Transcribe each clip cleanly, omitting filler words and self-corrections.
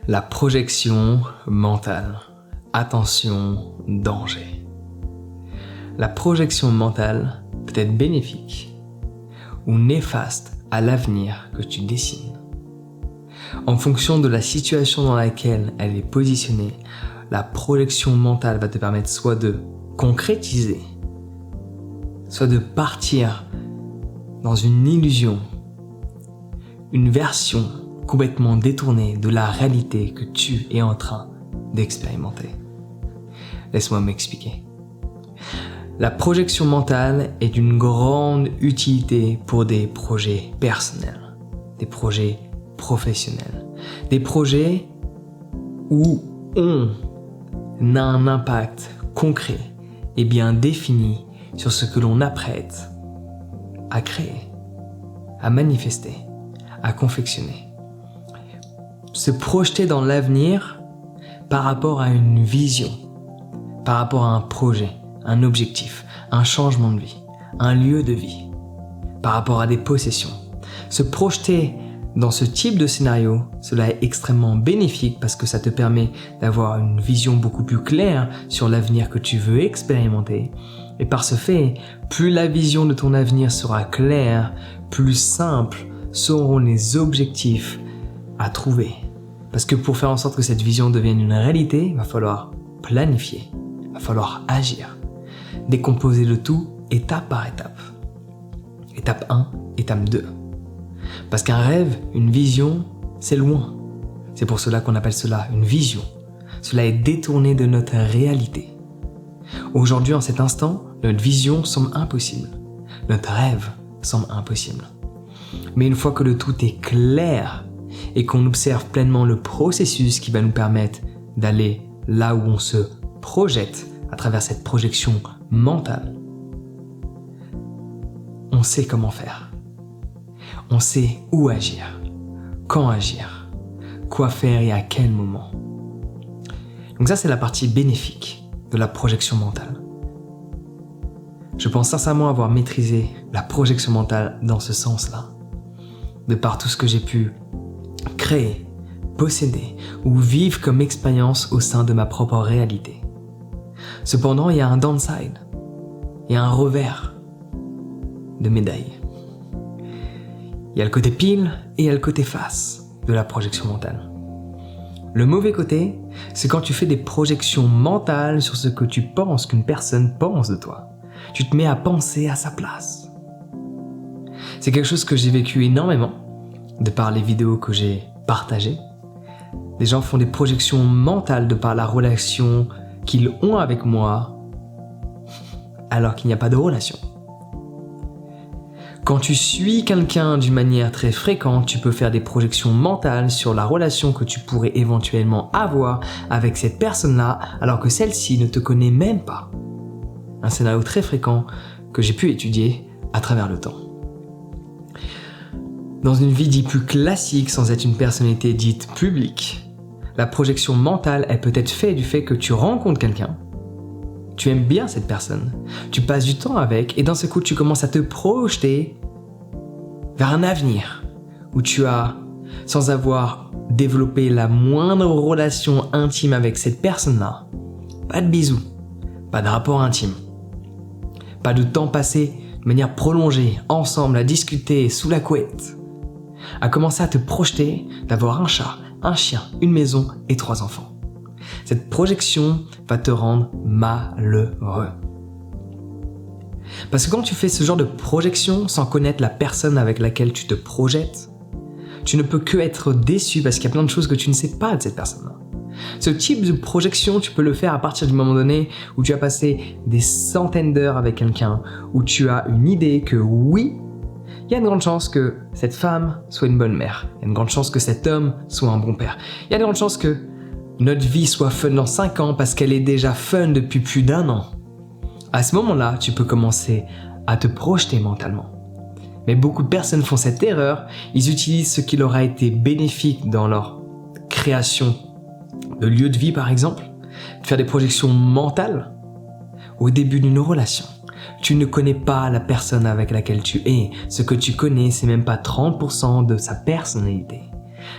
La projection mentale. Attention, danger. La projection mentale peut être bénéfique ou néfaste à l'avenir que tu dessines. En fonction de la situation dans laquelle elle est positionnée, la projection mentale va te permettre soit de concrétiser, soit de partir dans une illusion, une version complètement détournée de la réalité que tu es en train d'expérimenter. Laisse-moi m'expliquer. La projection mentale est d'une grande utilité pour des projets personnels, des projets professionnels, des projets où on a un impact concret et bien défini sur ce que l'on apprête à créer, à manifester, à confectionner. Se projeter dans l'avenir par rapport à une vision, par rapport à un projet, un objectif, un changement de vie, un lieu de vie, par rapport à des possessions. Se projeter dans ce type de scénario, cela est extrêmement bénéfique parce que ça te permet d'avoir une vision beaucoup plus claire sur l'avenir que tu veux expérimenter. Et par ce fait, plus la vision de ton avenir sera claire, plus simples seront les objectifs à trouver. Parce que pour faire en sorte que cette vision devienne une réalité, il va falloir planifier, il va falloir agir. Décomposer le tout étape par étape. Étape 1, étape 2. Parce qu'un rêve, une vision, c'est loin. C'est pour cela qu'on appelle cela une vision. Cela est détourné de notre réalité. Aujourd'hui, en cet instant, notre vision semble impossible. Notre rêve semble impossible. Mais une fois que le tout est clair et qu'on observe pleinement le processus qui va nous permettre d'aller là où on se projette à travers cette projection mentale, on sait comment faire. On sait où agir, quand agir, quoi faire et à quel moment. Donc ça, c'est la partie bénéfique de la projection mentale. Je pense sincèrement avoir maîtrisé la projection mentale dans ce sens-là, de par tout ce que j'ai pu créer, posséder ou vivre comme expérience au sein de ma propre réalité. Cependant, il y a un downside, il y a un revers de médaille. Il y a le côté pile et il y a le côté face de la projection mentale. Le mauvais côté, c'est quand tu fais des projections mentales sur ce que tu penses qu'une personne pense de toi. Tu te mets à penser à sa place. C'est quelque chose que j'ai vécu énormément, de par les vidéos que j'ai partagées. Les gens font des projections mentales de par la relation qu'ils ont avec moi, alors qu'il n'y a pas de relation. Quand tu suis quelqu'un d'une manière très fréquente, tu peux faire des projections mentales sur la relation que tu pourrais éventuellement avoir avec cette personne-là, alors que celle-ci ne te connaît même pas. Un scénario très fréquent que j'ai pu étudier à travers le temps. Dans une vie dite plus classique, sans être une personnalité dite publique, la projection mentale est peut-être faite du fait que tu rencontres quelqu'un, tu aimes bien cette personne, tu passes du temps avec, et dans ce coup, tu commences à te projeter vers un avenir où tu as, sans avoir développé la moindre relation intime avec cette personne-là, pas de bisous, pas de rapport intime, pas de temps passé de manière prolongée, ensemble, à discuter, sous la couette, à commencer à te projeter d'avoir un chat, un chien, une maison et 3 enfants. Cette projection va te rendre malheureux. Parce que quand tu fais ce genre de projection sans connaître la personne avec laquelle tu te projettes, tu ne peux que être déçu parce qu'il y a plein de choses que tu ne sais pas de cette personne-là. Ce type de projection, tu peux le faire à partir du moment donné où tu as passé des centaines d'heures avec quelqu'un, où tu as une idée que oui, il y a une grande chance que cette femme soit une bonne mère. Il y a une grande chance que cet homme soit un bon père. Il y a une grande chance que notre vie soit fun dans 5 ans parce qu'elle est déjà fun depuis plus d'1 an. À ce moment-là, tu peux commencer à te projeter mentalement. Mais beaucoup de personnes font cette erreur. Ils utilisent ce qui leur a été bénéfique dans leur création de lieu de vie, par exemple, de faire des projections mentales au début d'une relation. Tu ne connais pas la personne avec laquelle tu es. Ce que tu connais, c'est même pas 30% de sa personnalité.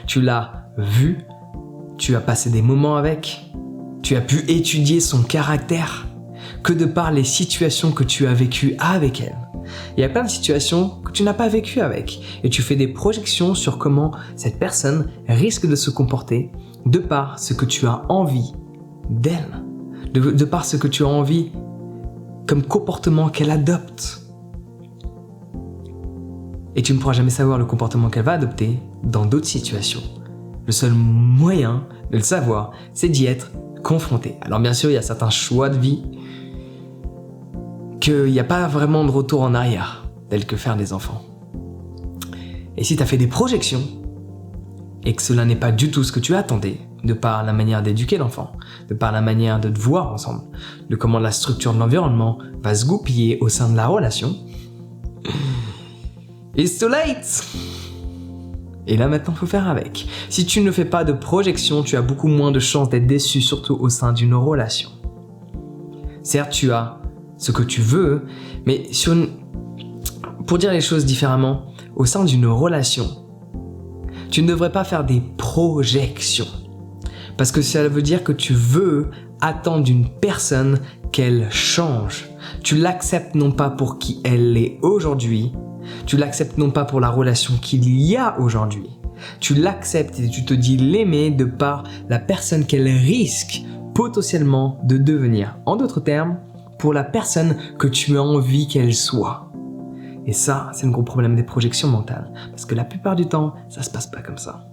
Tu l'as vu tu as passé des moments avec, tu as pu étudier son caractère, que de par les situations que tu as vécues avec elle. Il y a plein de situations que tu n'as pas vécues avec et tu fais des projections sur comment cette personne risque de se comporter de par ce que tu as envie d'elle, de par ce que tu as envie comme comportement qu'elle adopte. Et tu ne pourras jamais savoir le comportement qu'elle va adopter dans d'autres situations. Le seul moyen de le savoir, c'est d'y être confronté. Alors bien sûr, il y a certains choix de vie qu'il n'y a pas vraiment de retour en arrière, tel que faire des enfants. Et si tu as fait des projections, et que cela n'est pas du tout ce que tu attendais, de par la manière d'éduquer l'enfant, de par la manière de te voir ensemble, de comment la structure de l'environnement va se goupiller au sein de la relation, it's too late! Et là maintenant, il faut faire avec. Si tu ne fais pas de projection, tu as beaucoup moins de chances d'être déçu, surtout au sein d'une relation. Certes, tu as ce que tu veux, mais pour dire les choses différemment, au sein d'une relation, tu ne devrais pas faire des projections. Parce que ça veut dire que tu veux attendre d'une personne qu'elle change. Tu l'acceptes non pas pour qui elle est aujourd'hui, tu l'acceptes non pas pour la relation qu'il y a aujourd'hui. Tu l'acceptes et tu te dis l'aimer de par la personne qu'elle risque potentiellement de devenir. En d'autres termes, pour la personne que tu as envie qu'elle soit. Et ça, c'est le gros problème des projections mentales. Parce que la plupart du temps, ça se passe pas comme ça.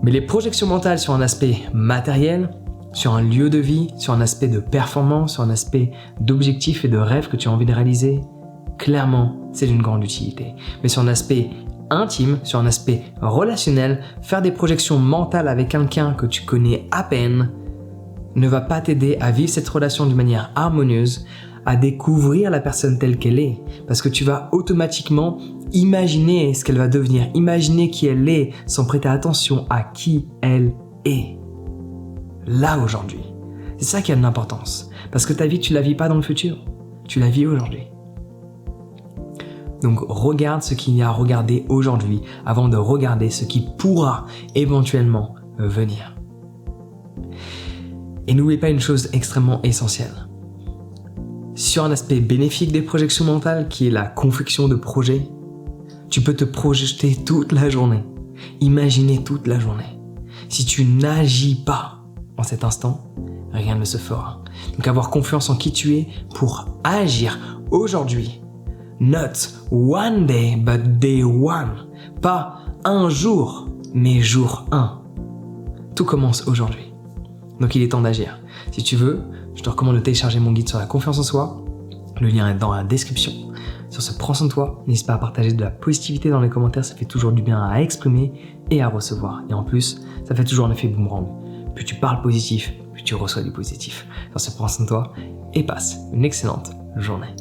Mais les projections mentales sur un aspect matériel, sur un lieu de vie, sur un aspect de performance, sur un aspect d'objectif et de rêve que tu as envie de réaliser, clairement, c'est d'une grande utilité. Mais sur un aspect intime, sur un aspect relationnel, faire des projections mentales avec quelqu'un que tu connais à peine ne va pas t'aider à vivre cette relation d'une manière harmonieuse, à découvrir la personne telle qu'elle est. Parce que tu vas automatiquement imaginer ce qu'elle va devenir, imaginer qui elle est, sans prêter attention à qui elle est. Là, aujourd'hui. C'est ça qui a de l'importance. Parce que ta vie, tu la vis pas dans le futur. Tu la vis aujourd'hui. Donc, regarde ce qu'il y a à regarder aujourd'hui avant de regarder ce qui pourra éventuellement venir. Et n'oublie pas une chose extrêmement essentielle. Sur un aspect bénéfique des projections mentales, qui est la confection de projets, tu peux te projeter toute la journée, imaginer toute la journée. Si tu n'agis pas en cet instant, rien ne se fera. Donc avoir confiance en qui tu es pour agir aujourd'hui. Not one day, but day one. Pas un jour, mais jour 1. Tout commence aujourd'hui. Donc il est temps d'agir. Si tu veux, je te recommande de télécharger mon guide sur la confiance en soi. Le lien est dans la description. Sur ce, prends soin de toi. N'hésite pas à partager de la positivité dans les commentaires. Ça fait toujours du bien à exprimer et à recevoir. Et en plus, ça fait toujours un effet boomerang. Plus tu parles positif, plus tu reçois du positif. Sur ce, prends soin de toi et passe une excellente journée.